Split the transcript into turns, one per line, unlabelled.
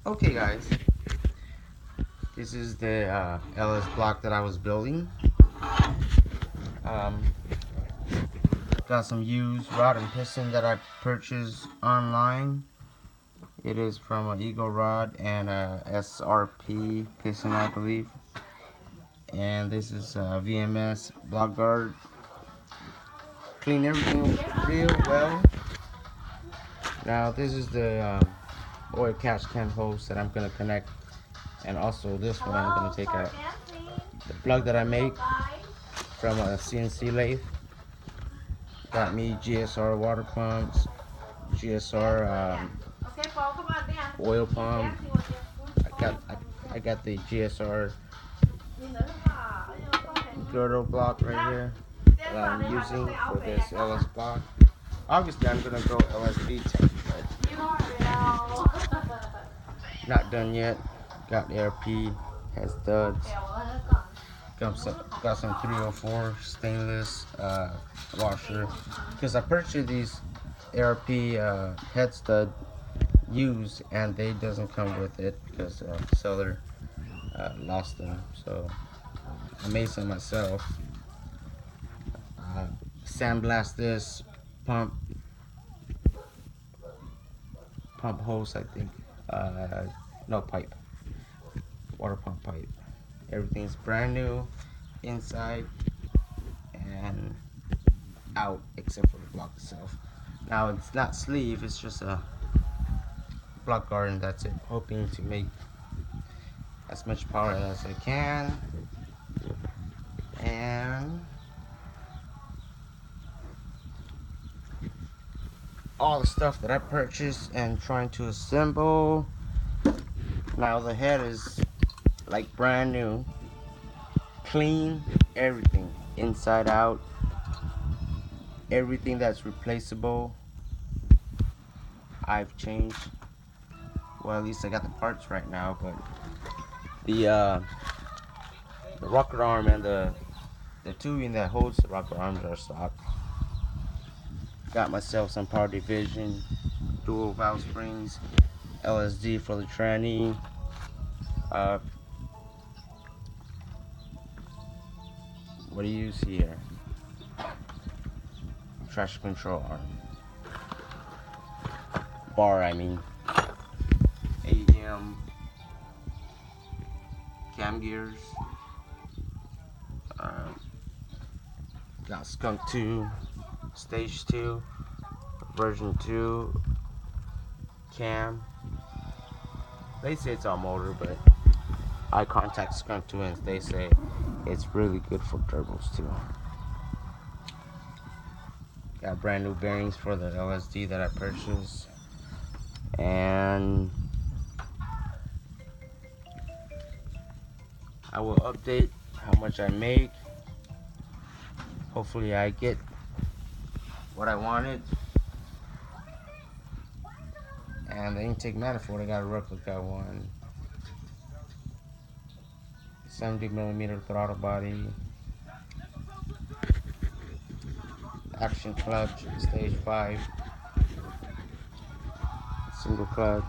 Okay guys, this is the LS block that I was building. Um, got some used rod and piston that I purchased online. It is from an Eagle rod and a SRP piston, I believe. And this is a VMS block guard. Clean everything real well. Now this is the oil catch can hose that I'm gonna connect, and also this one I'm gonna take out. The plug that I make from a CNC lathe. Got me GSR water pumps, GSR oil pump. I got the GSR girdle block right here that I'm using for this LS block. Obviously I'm gonna go LsV tank, but not done yet. Got ARP, has studs. Got some 304 stainless washer, because I purchased these ARP head stud used, and they doesn't come with it because the seller lost them. So I made some myself. Sandblast this pump hose, I think. No, pipe, water pump pipe. Everything's brand new inside and out except for the block itself. Now it's not sleeve, it's just a block guard, and that's it. Hoping to make as much power as I can, and all the stuff that I purchased and trying to assemble. Now the head is like brand new, clean, everything inside out, everything that's replaceable I've changed. Well, at least I got the parts right now, but the rocker arm and the tubing that holds the rocker arms are stock. Got myself some power division, dual valve springs, LSD for the tranny. What do you see here? Traction control arm. Bar, I mean. AM. Cam gears. Got Skunk 2, Stage 2, version 2, cam. They say it's all motor, but I contact Skunk 2 and they say it's really good for turbos too. Got brand new bearings for the LSD that I purchased, and I will update how much I make. Hopefully I get what I wanted. And the intake manifold, I got a replica one. 70mm throttle body. Action clutch, stage 5. Single clutch.